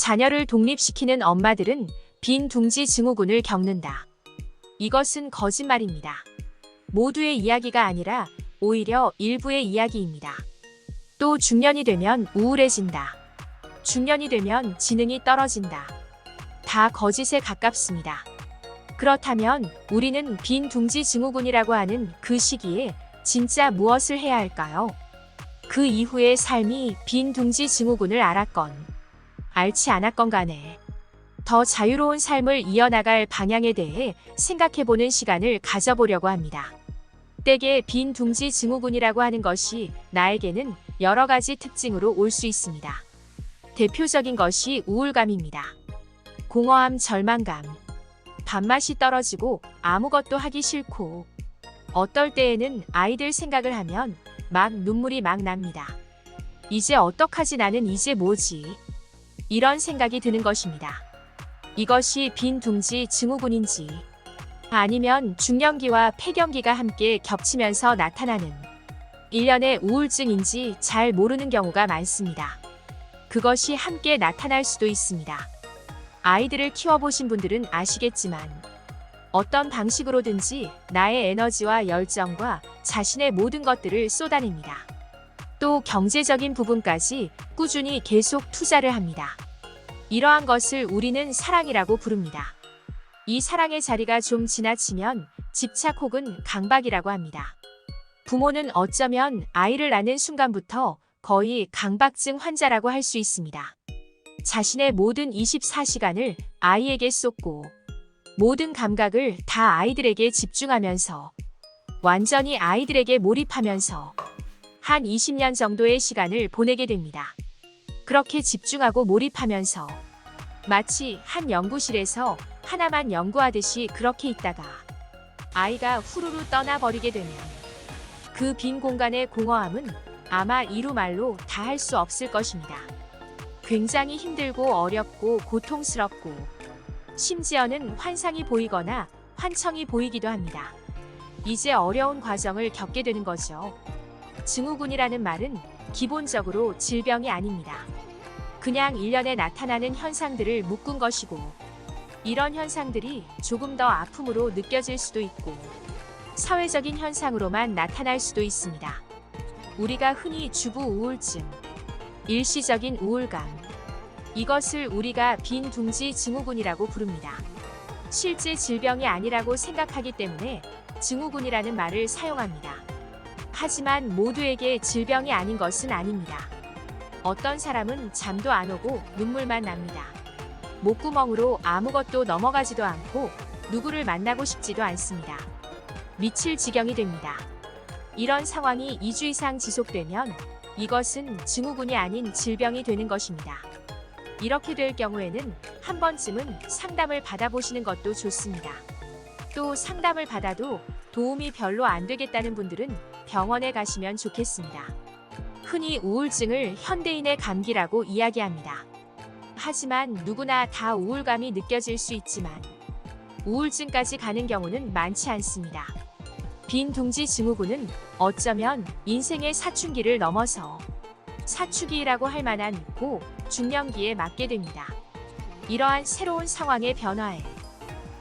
자녀를 독립시키는 엄마들은 빈둥지 증후군을 겪는다. 이것은 거짓말입니다. 모두의 이야기가 아니라 오히려 일부의 이야기입니다. 또 중년이 되면 우울해진다. 중년이 되면 지능이 떨어진다. 다 거짓에 가깝습니다. 그렇다면 우리는 빈둥지 증후군이라고 하는 그 시기에 진짜 무엇을 해야 할까요? 그 이후의 삶이 빈둥지 증후군을 알았건 앓지 않았건 간에 더 자유로운 삶을 이어나갈 방향에 대해 생각해보는 시간을 가져보려고 합니다. 때게 빈둥지 증후군이라고 하는 것이 나에게는 여러 가지 특징으로 올 수 있습니다. 대표적인 것이 우울감입니다. 공허함, 절망감, 밥맛이 떨어지고 아무것도 하기 싫고 어떨 때에는 아이들 생각을 하면 막 눈물이 막 납니다. 이제 어떡하지, 나는 이제 뭐지? 이런 생각이 드는 것입니다. 이것이 빈둥지 증후군인지 아니면 중년기와 폐경기가 함께 겹치면서 나타나는 일련의 우울증인지 잘 모르는 경우가 많습니다. 그것이 함께 나타날 수도 있습니다. 아이들을 키워보신 분들은 아시겠지만 어떤 방식으로든지 나의 에너지와 열정과 자신의 모든 것들을 쏟아냅니다. 또 경제적인 부분까지 꾸준히 계속 투자를 합니다. 이러한 것을 우리는 사랑이라고 부릅니다. 이 사랑의 자리가 좀 지나치면 집착 혹은 강박이라고 합니다. 부모는 어쩌면 아이를 낳는 순간부터 거의 강박증 환자라고 할 수 있습니다. 자신의 모든 24시간을 아이에게 쏟고 모든 감각을 다 아이들에게 집중하면서 완전히 아이들에게 몰입하면서 한 20년 정도의 시간을 보내게 됩니다. 그렇게 집중하고 몰입하면서 마치 한 연구실에서 하나만 연구하듯이 그렇게 있다가 아이가 후루루 떠나버리게 되면 그 빈 공간의 공허함은 아마 이루 말로 다 할 수 없을 것입니다. 굉장히 힘들고 어렵고 고통스럽고 심지어는 환상이 보이거나 환청이 보이기도 합니다. 이제 어려운 과정을 겪게 되는 거죠. 증후군이라는 말은 기본적으로 질병이 아닙니다. 그냥 일련에 나타나는 현상들을 묶은 것이고 이런 현상들이 조금 더 아픔으로 느껴질 수도 있고 사회적인 현상으로만 나타날 수도 있습니다. 우리가 흔히 주부 우울증, 일시적인 우울감, 이것을 우리가 빈둥지 증후군이라고 부릅니다. 실제 질병이 아니라고 생각하기 때문에 증후군이라는 말을 사용합니다. 하지만 모두에게 질병이 아닌 것은 아닙니다. 어떤 사람은 잠도 안 오고 눈물만 납니다. 목구멍으로 아무것도 넘어가지도 않고 누구를 만나고 싶지도 않습니다. 미칠 지경이 됩니다. 이런 상황이 2주 이상 지속되면 이것은 증후군이 아닌 질병이 되는 것입니다. 이렇게 될 경우에는 한 번쯤은 상담을 받아보시는 것도 좋습니다. 또 상담을 받아도 도움이 별로 안 되겠다는 분들은 병원에 가시면 좋겠습니다. 흔히 우울증을 현대인의 감기라고 이야기합니다. 하지만 누구나 다 우울감이 느껴질 수 있지만 우울증까지 가는 경우는 많지 않습니다. 빈둥지 증후군은 어쩌면 인생의 사춘기를 넘어서 사춘기라고 할 만한 고 중년기에 맞게 됩니다. 이러한 새로운 상황의 변화에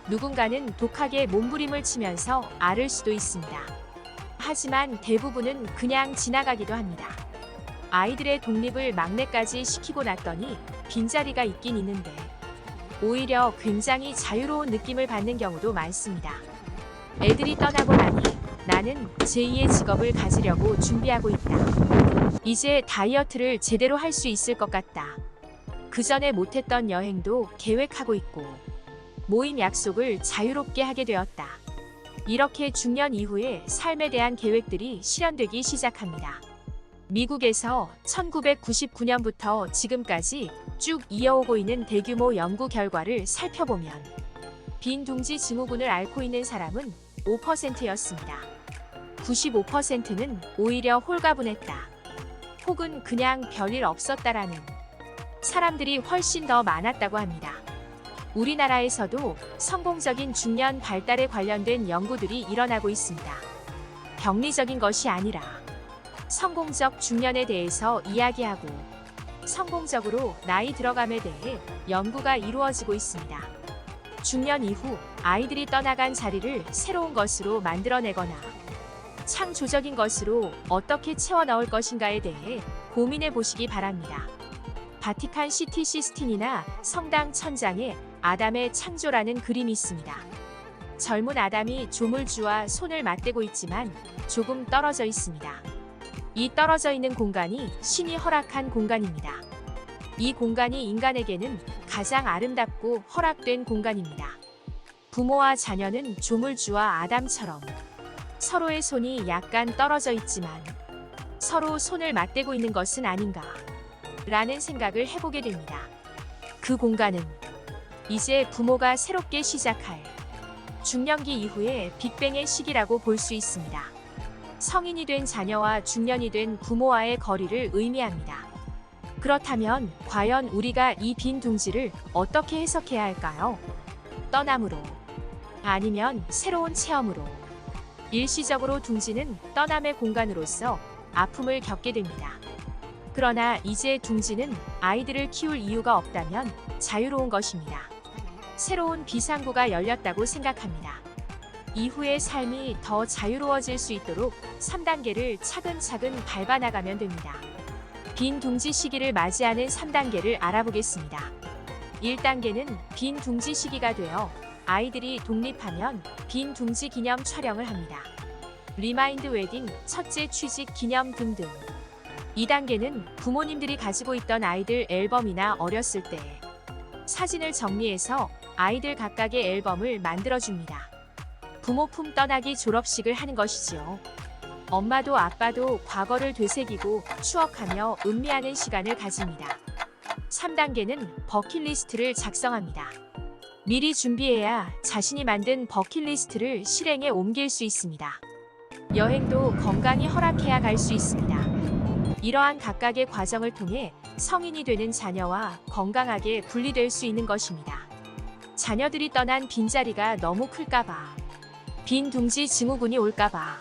누군가는 독하게 몸부림을 치면서 앓을 수도 있습니다. 하지만 대부분은 그냥 지나가기도 합니다. 아이들의 독립을 막내까지 시키고 났더니 빈자리가 있긴 있는데 오히려 굉장히 자유로운 느낌을 받는 경우도 많습니다. 애들이 떠나고 나니 나는 제2의 직업을 가지려고 준비하고 있다. 이제 다이어트를 제대로 할 수 있을 것 같다. 그 전에 못했던 여행도 계획하고 있고 모임 약속을 자유롭게 하게 되었다. 이렇게 중년 이후에 삶에 대한 계획들이 실현되기 시작합니다. 미국에서 1999년부터 지금까지 쭉 이어오고 있는 대규모 연구 결과를 살펴보면 빈둥지 증후군을 앓고 있는 사람은 5%였습니다. 95%는 오히려 홀가분했다. 혹은 그냥 별일 없었다라는 사람들이 훨씬 더 많았다고 합니다. 우리나라에서도 성공적인 중년 발달에 관련된 연구들이 일어나고 있습니다. 병리적인 것이 아니라 성공적 중년에 대해서 이야기하고 성공적으로 나이 들어감에 대해 연구가 이루어지고 있습니다. 중년 이후 아이들이 떠나간 자리를 새로운 것으로 만들어내거나 창조적인 것으로 어떻게 채워 넣을 것인가에 대해 고민해 보시기 바랍니다. 바티칸 시티 시스틴이나 성당 천장에 아담의 창조라는 그림이 있습니다. 젊은 아담이 조물주와 손을 맞대고 있지만 조금 떨어져 있습니다. 이 떨어져 있는 공간이 신이 허락한 공간입니다. 이 공간이 인간에게는 가장 아름답고 허락된 공간입니다. 부모와 자녀는 조물주와 아담처럼 서로의 손이 약간 떨어져 있지만 서로 손을 맞대고 있는 것은 아닌가 라는 생각을 해보게 됩니다. 그 공간은 이제 부모가 새롭게 시작할 중년기 이후의 빅뱅의 시기라고 볼 수 있습니다. 성인이 된 자녀와 중년이 된 부모와의 거리를 의미합니다. 그렇다면 과연 우리가 이 빈 둥지를 어떻게 해석해야 할까요? 떠남으로, 아니면 새로운 체험으로. 일시적으로 둥지는 떠남의 공간으로서 아픔을 겪게 됩니다. 그러나 이제 둥지는 아이들을 키울 이유가 없다면 자유로운 것입니다. 새로운 비상구가 열렸다고 생각합니다. 이후의 삶이 더 자유로워질 수 있도록 3단계를 차근차근 밟아나가면 됩니다. 빈 둥지 시기를 맞이하는 3단계를 알아보겠습니다. 1단계는 빈 둥지 시기가 되어 아이들이 독립하면 빈 둥지 기념 촬영을 합니다. 리마인드 웨딩, 첫째 취직 기념 등등. 2단계는 부모님들이 가지고 있던 아이들 앨범이나 어렸을 때 사진을 정리해서 아이들 각각의 앨범을 만들어줍니다. 부모 품 떠나기 졸업식을 하는 것이지요. 엄마도 아빠도 과거를 되새기고 추억하며 음미하는 시간을 가집니다. 3단계는 버킷리스트를 작성합니다. 미리 준비해야 자신이 만든 버킷리스트를 실행에 옮길 수 있습니다. 여행도 건강이 허락해야 갈 수 있습니다. 이러한 각각의 과정을 통해 성인이 되는 자녀와 건강하게 분리될 수 있는 것입니다. 자녀들이 떠난 빈자리가 너무 클까봐, 빈 둥지 증후군이 올까봐,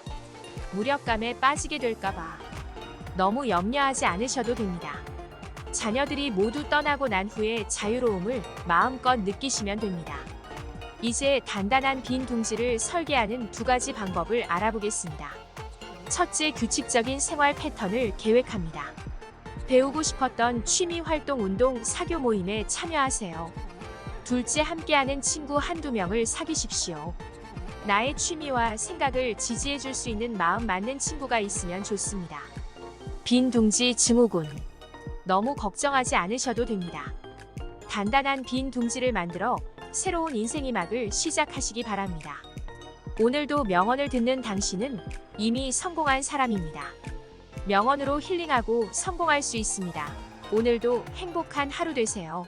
무력감에 빠지게 될까봐 너무 염려하지 않으셔도 됩니다. 자녀들이 모두 떠나고 난 후에 자유로움을 마음껏 느끼시면 됩니다. 이제 단단한 빈 둥지를 설계하는 2가지 방법을 알아보겠습니다. 첫째, 규칙적인 생활 패턴을 계획합니다. 배우고 싶었던 취미 활동, 운동, 사교 모임에 참여하세요. 둘째, 함께하는 친구 1~2명을 사귀십시오. 나의 취미와 생각을 지지해 줄 수 있는 마음 맞는 친구가 있으면 좋습니다. 빈 둥지 증후군. 너무 걱정하지 않으셔도 됩니다. 단단한 빈 둥지를 만들어 새로운 인생의 막을 시작하시기 바랍니다. 오늘도 명언을 듣는 당신은 이미 성공한 사람입니다. 명언으로 힐링하고 성공할 수 있습니다. 오늘도 행복한 하루 되세요.